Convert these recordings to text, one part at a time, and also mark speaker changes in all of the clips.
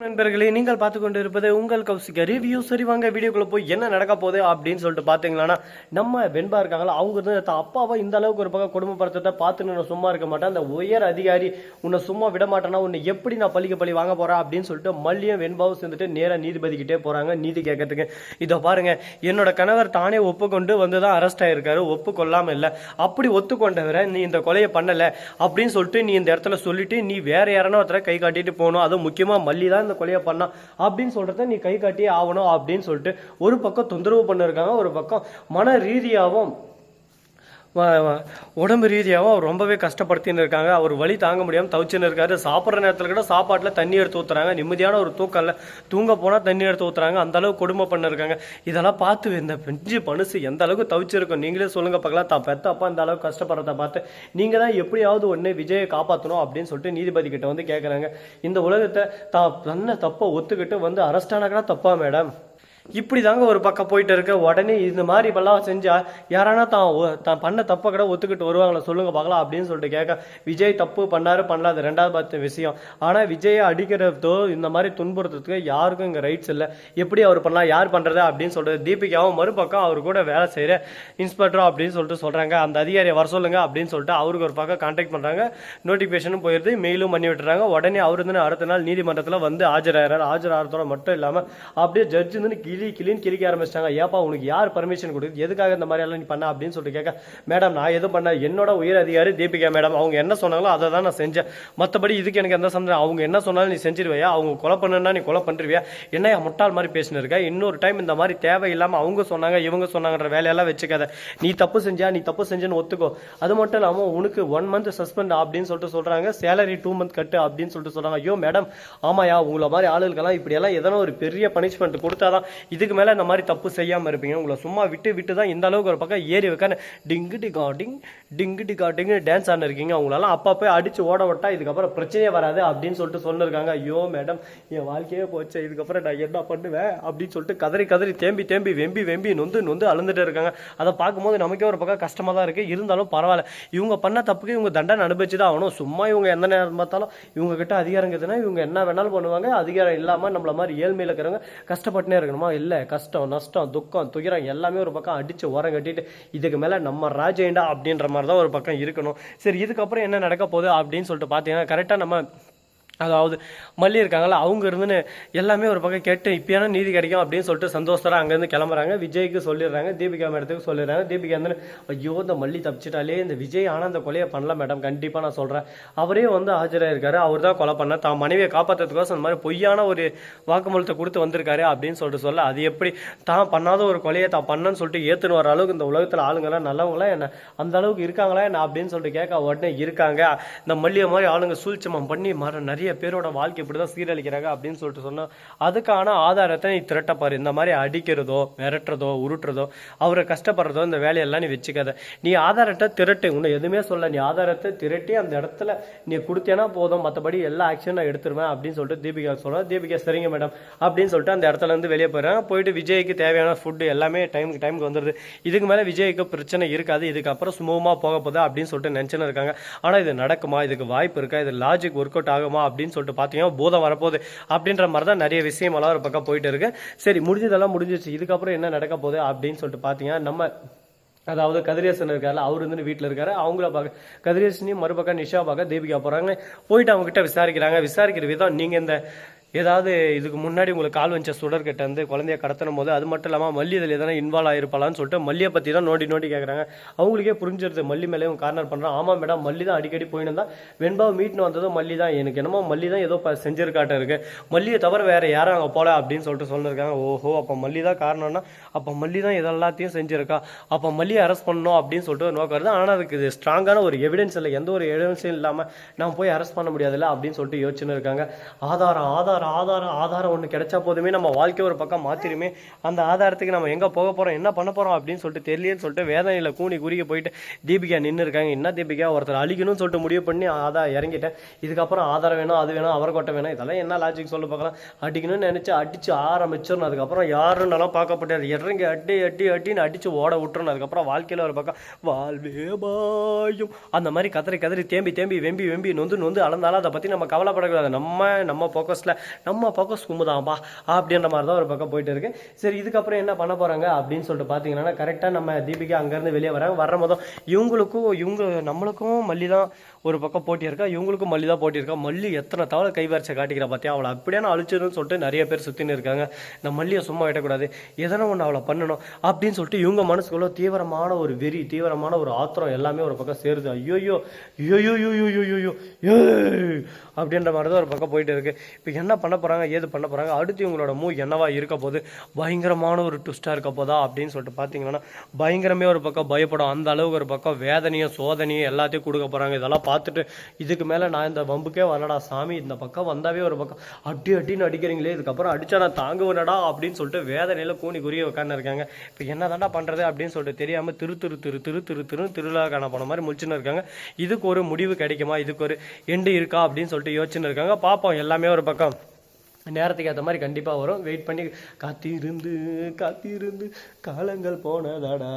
Speaker 1: நண்பர்களே, நீங்கள் பார்த்து கொண்டு இருப்பது உங்கள் கௌசிக ரிவ்யூ. சரி வாங்க வீடியோக்குள்ள போய் என்ன நடக்க போகுது அப்படின்னு சொல்லிட்டு பார்த்தீங்களா, நம்ம வெண்பா இருக்காங்களா, அவங்க வந்து அப்பாவை இந்த அளவுக்கு ஒரு பக்கம் குடும்பப்படுத்தத்தை பார்த்துன்னு நான் சும்மா இருக்க மாட்டேன், அந்த உயர் அதிகாரி உன்னை சும்மா விட மாட்டேன்னா உன்னை எப்படி நான் பள்ளிக்கு பள்ளி வாங்க போறேன் அப்படின்னு சொல்லிட்டு மல்லியும் வெண்பாவும் சேர்ந்துட்டு நேராக நீதிபதிக்கிட்டே போறாங்க நீதி கேட்கறதுக்கு. இதோ பாருங்க, என்னோட கணவர் தானே ஒப்புக்கொண்டு வந்து தான் அரெஸ்ட் ஆயிருக்காரு, ஒப்புக்கொள்ளாம இல்லை, அப்படி ஒத்துக்கொண்டவரை நீ இந்த கொலையை பண்ணல அப்படின்னு சொல்லிட்டு நீ இந்த இடத்துல சொல்லிட்டு நீ வேற யாரனா ஒருத்தர கை காட்டிட்டு போகணும், அதுவும் முக்கியமா மல்லி தான் இந்த கொலையை பண்ணா அப்படின்னு சொல்றத நீ கை காட்டியே ஆகணும் அப்படின்னு சொல்லிட்டு ஒரு பக்கம் தொந்தரவு பண்ணிருக்காங்க, ஒரு பக்கம் மன ரீதியாகவும் உடம்பு ரீதியாகவும் அவர் ரொம்பவே கஷ்டப்படுத்தின்னு இருக்காங்க. அவர் வலி தாங்க முடியாமல் தவிச்சுன்னு இருக்காரு. சாப்பிட்ற நேரத்தில் கூட சாப்பாட்டில் தண்ணி எடுத்து ஊற்றுறாங்க, நிம்மதியான ஒரு தூக்கம் இல்லை, தூங்க போனால் தண்ணி எடுத்து ஊற்றுறாங்க, அந்த அளவுக்கு கொடுமை பண்ணிருக்காங்க. இதெல்லாம் பார்த்து இந்த பெஞ்சு பனுசு எந்த அளவுக்கு தவிச்சிருக்கும் நீங்களே சொல்லுங்க பார்க்கலாம். தான் பெத்த அப்பா இந்த அளவுக்கு கஷ்டப்படுறத பார்த்து நீங்கள் தான் எப்படியாவது ஒன்று விஜயை காப்பாற்றணும் அப்படின்னு சொல்லிட்டு நீதிபதி கிட்ட வந்து கேட்குறாங்க. இந்த உலகத்தை தான் தன்னை தப்பை ஒத்துக்கிட்டு வந்து அரெஸ்டானாக்கா தப்பா மேடம்? இப்படி தாங்க ஒரு பக்கம் போயிட்டு இருக்க. உடனே இந்த மாதிரி இப்பெல்லாம் செஞ்சா யாரானா தான் பண்ண தப்பை கூட ஒத்துக்கிட்டு வருவாங்களா சொல்லுங்க பார்க்கலாம் அப்படின்னு சொல்லிட்டு கேட்க, விஜய் தப்பு பண்ணாரு பண்ணலாது ரெண்டாவது பார்த்த விஷயம். ஆனால் விஜயை அடிக்கிறதோ இந்த மாதிரி துன்புறுத்துறதுக்கு யாருக்கும் இங்கே ரைட்ஸ் இல்லை. எப்படி அவர் பண்ணலாம், யார் பண்ணுறது அப்படின்னு சொல்றது. தீபிகாவும் மறுபக்கம் அவர் கூட வேலை செய்கிற இன்ஸ்பெக்டரோ அப்படின்னு சொல்லிட்டு சொல்கிறாங்க, அந்த அதிகாரியை வர சொல்லுங்க அப்படின்னு சொல்லிட்டு அவருக்கு ஒரு பக்கம் கான்டாக்ட் பண்ணுறாங்க. நோட்டிஃபிகேஷனும் போயிடுது, மெயிலும் பண்ணி விட்டுறாங்க. உடனே அவர் வந்து அடுத்த நாள் நீதிமன்றத்தில் வந்து ஆஜராகிறார். ஆஜராகிறதோட மட்டும் இல்லாமல் அப்படியே ஜட்ஜ் வந்து கிளின்னு கிளிக்க ஆரம்பிச்சிட்டாங்க. ஏப்பா உனக்கு யார் பர்மிஷன் கொடுக்குது, எதுக்காக இந்த மாதிரி எல்லாம் நீ பண்ண அப்படின்னு சொல்லிட்டு கேட்க, மேடம் நான் எதுவும் பண்ண, என்னோட உயர் அதிகாரி தீபிகா மேடம், அவங்க என்ன சொன்னாங்களோ அதை தான் நான் செஞ்சேன், மற்றபடி இதுக்கு எனக்கு எந்த சந்தேகம், அவங்க என்ன சொன்னாலும் நீ செஞ்சிருவியா, அவங்க கொலை பண்ணுன்னா நீ கொலை பண்ணிருவியா, என்ன முட்டாள் மாதிரி பேசினு இருக்க, இன்னொரு டைம் இந்த மாதிரி தேவையில்லாமல் அவங்க சொன்னாங்க இவங்க சொன்னாங்கன்ற வேலையெல்லாம் வச்சுக்காத, நீ தப்பு செஞ்சா நீ தப்பு செஞ்சேன்னு ஒத்துக்கோ, அது மட்டும் இல்லாமல் உனக்கு 1 month சஸ்பெண்ட் அப்படின்னு சொல்லிட்டு சொல்றாங்க, சேலரி 2 month கட்டு அப்படின்னு சொல்லிட்டு சொல்றாங்க. ஐயோ மேடம் ஆமாயா, உங்களை மாதிரி ஆளுகளுக்கெல்லாம் இப்படியெல்லாம் எதனா ஒரு பெரிய பனிஷ்மெண்ட் கொடுத்தாதான் இதுக்கு மேலே இந்த மாதிரி தப்பு செய்யாமல் இருப்பீங்க, உங்களை சும்மா விட்டு தான் இந்த அளவுக்கு ஒரு பக்கம் ஏறி வைக்க டிங்குடி காட்டிங் டான்ஸ் ஆன இருக்கீங்க, அவங்களால அப்பப்போ அடிச்சு ஓட விட்டா இதுக்கப்புறம் பிரச்சனையே வராது அப்படின்னு சொல்லிட்டு சொல்லிருக்காங்க. ஐயோ மேடம் என் வாழ்க்கையே போச்சு, இதுக்கப்புறம் நான் என்ன பண்ணுவேன் அப்படின்னு சொல்லிட்டு கதறி தேம்பி வெம்பி நொந்து அழுந்துட்டு இருக்காங்க. அதை பார்க்கும்போது நமக்கே ஒரு பக்கம் கஷ்டமாக தான் இருக்குது. இருந்தாலும் பரவாயில்ல, இவங்க பண்ண தப்புக்கு இவங்க தண்டனை அனுபவிச்சு தான் ஆகணும். சும்மா இவங்க எந்த நேரம் பார்த்தாலும் இவங்க கிட்ட அதிகாரம் இருக்குதுன்னா இவங்க என்ன வேணாலும் பண்ணுவாங்க. அதிகாரம் இல்லாமல் நம்மள மாதிரி ஏழ்மையில் இருக்கிறவங்க கஷ்டப்பட்டுனே இருக்கணுமா? இல்லை, கஷ்டம் நஷ்டம் துக்கம் துயரம் எல்லாமே ஒரு பக்கம் அடிச்சு ஓரம் கட்டிட்டு இதுக்கு மேலே நம்ம ராஜேண்டா அப்படின்ற மாதிரி தான் ஒரு பக்கம் இருக்கணும். சரி, இதுக்கப்புறம் என்ன நடக்க போகுது அப்படின்னு சொல்லிட்டு பார்த்தீங்கன்னா, கரெக்டாக நம்ம அதாவது மல்லி இருக்காங்களா, அவங்க இருந்துன்னு எல்லாமே ஒரு பக்கம் கேட்டு இப்பயான நீதி கிடைக்கும் அப்படின்னு சொல்லிட்டு சந்தோஷத்தோட அங்கேருந்து கிளம்புறாங்க. விஜய்க்கு சொல்லிடுறாங்க, தீபிகா மேடத்துக்கு சொல்லிடுறாங்க. தீபிகா வந்து ஐயோ இந்த மல்லி தப்பிச்சிட்டாலே, இந்த விஜய் ஆனால் அந்த கொலையை பண்ணல மேடம், கண்டிப்பாக நான் சொல்கிறேன், அவரே வந்து ஆஜராயிருக்காரு, அவர் தான் கொலை பண்ண, தான் மனைவியை காப்பாற்றுறதுக்கோசம் அந்த மாதிரி பொய்யான ஒரு வாக்குமூலத்தை கொடுத்து வந்திருக்காரு அப்படின்னு சொல்லிட்டு சொல்ல, அது எப்படி தான் பண்ணாத ஒரு கொலையை தான் பண்ணன்னு சொல்லிட்டு ஏற்றுன்னு வர அளவுக்கு இந்த உலகத்தில் ஆளுங்களாம் நல்லவங்களா என்ன, அந்த அளவுக்கு இருக்காங்களா என்ன அப்படின்னு சொல்லிட்டு கேட்க, உடனே இருக்காங்க, இந்த மல்லியை மாதிரி ஆளுங்க சூழ்ச்சிமம் பண்ணி நிறைய பேரோட வாழ்க்கை இப்படிதான் சீரழிக்கிறாங்க அப்படின்னு சொல்லிட்டு சொன்னா, அதுக்கான ஆதாரத்தை நீ திரட்டப்பாரு. இந்த மாதிரி அடிக்கிறதோ மிரட்டுறதோ உருட்டுறதோ அவரை கஷ்டப்படுறதோ இந்த வேலையெல்லாம் நீ வச்சுக்காத, நீ ஆதாரத்தை திரட்டு, உன்னை எதுவுமே சொல்ல, நீ ஆதாரத்தை திரட்டி அந்த இடத்துல நீ கொடுத்தேன்னா போதும், மற்றபடி எல்லா ஆக்ஷன் நான் எடுத்துருவேன் அப்படின்னு சொல்லிட்டு தீபிகா சொல்ல. தீபிகா சரிங்க மேடம் அப்படின்னு சொல்லிட்டு அந்த இடத்துல இருந்து வெளியே போயிடுறாங்க. போயிட்டு விஜய்க்கு தேவையான ஃபுட்டு எல்லாமே டைமுக்கு வந்துடுது. இதுக்கு மேலே விஜய்க்கு பிரச்சனை இருக்காது, இதுக்கப்புறம் சுமூகமாக போக போதா அப்படின்னு சொல்லிட்டு நினச்சுன்னு இருக்காங்க. ஆனால் இது நடக்குமா, இதுக்கு வாய்ப்பு இருக்கா, இது லாஜிக் ஒர்க் அவுட் ஆகுமா அப்படின்னு சொல்லிட்டு பார்த்தீங்கன்னா பூதம் வரப்போகுது அப்படின்ற மாதிரி தான் நிறைய விஷயமெல்லாம் ஒரு பக்கம் போயிட்டு இருக்கு. சரி, முடிஞ்சதெல்லாம் முடிஞ்சிச்சு, இதுக்கப்புறம் என்ன நடக்க போகுது அப்படின்னு சொல்லிட்டு பார்த்தீங்கன்னா, நம்ம அதாவது கதிரேசன் இருக்காரு, அவர் வந்து வீட்டில் இருக்காரு, அவங்கள பார்க்க கதிரேசனையும் மறுபக்கம் நிஷா பார்க்க தீபிகா போகிறாங்க. போயிட்டு அவங்க கிட்ட விசாரிக்கிற விதம், நீங்கள் இந்த ஏதாவது இதுக்கு முன்னாடி உங்களுக்கு கால் வச்ச சுடர்கிட்ட வந்து குழந்தைய கடத்தணும் போது, அது மட்டும் இல்லாமல் மல்லி இதில் எதனா இன்வால்வ் ஆகிருப்பாளான்னு சொல்லிட்டு மல்லியை பற்றி தான் நோண்டி கேட்குறாங்க. அவங்களுக்கே புரிஞ்சிருது, மல்லி மேலே கார்னர் பண்ணுறான். ஆமாம் மேடம், மல்லி தான் அடிக்கடி போயின்னு தான், வெண்பாவை மீட்னு வந்ததும் மல்லி தான், எனக்கு என்னமோ மல்லி தான் ஏதோ செஞ்சிருக்காட்டம் இருக்கு, மல்லியை தவிர வேறு யாரும் அங்கே போல அப்படின்னு சொல்லிட்டு சொல்லியிருக்காங்க. ஓஹோ, அப்போ மல்லி தான் காரணம்னா அப்போ மல்லி தான் இதெல்லாத்தையும் செஞ்சிருக்கா, அப்போ மல்லியை அரெஸ்ட் பண்ணணும் அப்படின்னு சொல்லிட்டு நோக்கிறது. ஆனால் அதுக்கு இது ஸ்ட்ராங்கான ஒரு எவிடன்ஸ் இல்லை, எந்த ஒரு எவிடன்ஸும் இல்லாமல் நம்ம போய் அரெஸ்ட் பண்ண முடியாதுல்ல அப்படின்னு சொல்லிட்டு யோசிச்சுன்னு இருக்காங்க. ஆதாரம் ஒன்று கிடைச்சா போதுமே நம்ம வாழ்க்கையை ஒரு பக்கம் மாத்திருமே, அந்த ஆதாரத்துக்கு நம்ம எங்கே போக போகிறோம் என்ன பண்ண போகிறோம் அப்படின்னு சொல்லிட்டு தெரியலன்னு சொல்லிட்டு வேதனையில் குறுகி போயிட்டு தீபிகா நின்று இருக்காங்க. என்ன தீபிகா, ஒருத்தர் அழிக்கணும்னு சொல்லிட்டு முடிவு பண்ணி இறங்கிட்டேன், இதுக்கப்புறம் ஆதாரம் வேணும், அது வேணும், அவர்கொட்டை வேணும், இதெல்லாம் என்ன லாஜிக் சொல்ல பார்க்கலாம், அடிக்கணும்னு நினச்சி அடிச்சு ஆரம்பிச்சிடணும், அதுக்கப்புறம் யாருன்னெல்லாம் பார்க்கப்பட்டாது இறங்கி அட்டின்னு அடிச்சு ஓட விட்டுறணும். அதுக்கப்புறம் வாழ்க்கையில் ஒரு பக்கம் வாழ்வே பாயும் அந்த மாதிரி கதறி தேம்பி வெம்பி நொந்து அளந்தாலும் அதை பற்றி நம்ம கவலைப்படக்கூடாது. நம்ம ஃபோக்கஸில் நம்ம பக்கம் சும்முதான்பா அப்படின்ற மாதிரி தான் ஒரு பக்கம் போயிட்டு இருக்கு. சரி, இதுக்கப்புறம் என்ன பண்ண போகிறாங்க அப்படின்னு சொல்லிட்டு பார்த்தீங்கன்னா, கரெக்டாக நம்ம தீபிகா அங்கேருந்து வெளியே வராங்க. வர்ற போதும் நம்மளுக்கும் மல்லி தான் ஒரு பக்கம் போட்டி இருக்கா, இவங்களுக்கும் மல்லி தான் போட்டி இருக்கா. மல்லி எத்தனை தவளை கைவரிசை காட்டிக்கிறா பார்த்தியா, அவளை அப்படியான அழிச்சிருன்னு சொல்லிட்டு நிறைய பேர் சுற்றின்னு இருக்காங்க. இந்த மல்லியை சும்மா விடக்கூடாது, எதனா ஒன்று அவளை பண்ணணும் அப்படின்னு சொல்லிட்டு இவங்க மனசுக்குள்ள தீவிரமான ஒரு வெறி, தீவிரமான ஒரு ஆத்திரம் எல்லாமே ஒரு பக்கம் சேருது. ஐயோயோ ஐயோயோ ஐயோயோ அப்படின்ற மாதிரி தான் ஒரு பக்கம் போயிட்டு இருக்கு. இப்போ என்ன பண்ண போகிறாங்க, ஏது பண்ண போகிறாங்க, அடுத்து இவங்களோட மூவ் என்னவா இருக்க போது, பயங்கரமான ஒரு ட்விஸ்டாக இருக்க போதா அப்படின்னு சொல்லிட்டு பார்த்தீங்கன்னா, பயங்கரமே ஒரு பக்கம் பயப்படும். அந்த அளவுக்கு ஒரு பக்கம் வேதனையும் சோதனையும் எல்லாத்தையும் கொடுக்க போகிறாங்க. இதெல்லாம் பார்த்துட்டு இதுக்கு மேலே நான் இந்த வம்புக்கே வரடா சாமி, இந்த பக்கம் வந்தாவே ஒரு பக்கம் அடின்னு அடிக்கிறீங்களே, இதுக்கப்புறம் அடித்தா நான் தாங்குவேனடா அப்படின்னு சொல்லிட்டு வேதனையில் கூனி குறிய உட்காந்து இருக்காங்க. இப்போ என்ன தாண்டா பண்ணுறது அப்படின்னு சொல்லிட்டு தெரியாமல் திருவிழா காண போன மாதிரி முடிச்சுன்னு இருக்காங்க. இதுக்கு ஒரு முடிவு கிடைக்குமா, இதுக்கு ஒரு எண்டு இருக்கா அப்படின்னு சொல்லிட்டு யோசிச்சுன்னு இருக்காங்க. பார்ப்போம், எல்லாமே ஒரு பக்கம் நேரத்துக்கு ஏற்ற மாதிரி கண்டிப்பாக வரும். வெயிட் பண்ணி காத்திருந்து காலங்கள் போனதாடா.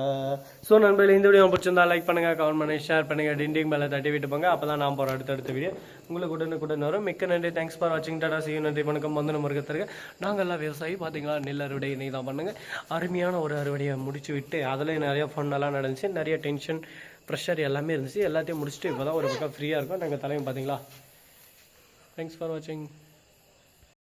Speaker 1: ஸோ நண்பர்களே, இந்த வீடியோ பிடிச்சிருந்தா லைக் பண்ணுங்கள், கமெண்ட் பண்ணுங்கள், ஷேர் பண்ணுங்கள், டிண்டிங் மேலே தட்டி விட்டு போங்க. அப்போ தான் நான் போகிற அடுத்த வீடியோ உங்களுக்கு உடனுக்குடன் வரும். மிக்க நன்றி, தேங்க்ஸ் ஃபார் வாட்சிங், டாடா, see you, நன்றி, வணக்கம். வந்து முருகத்திற்கு நாங்கள் எல்லாம் விவசாயி பார்த்தீங்களா, நெல் அறுவடை இன்னைக்கு தான் பண்ணுங்கள். அருமையான ஒரு அறுவடையை முடிச்சு விட்டு அதில் நிறைய ஃபன்னெல்லாம் நடந்துச்சு, நிறைய டென்ஷன் ப்ரெஷர் எல்லாமே இருந்துச்சு. எல்லாத்தையும் முடிச்சுட்டு இப்போ தான் ஒரு பக்கம் ஃப்ரீயாக இருக்கும். நாங்கள் தலைமை பார்த்தீங்களா. தேங்க்ஸ் ஃபார் வாட்சிங்.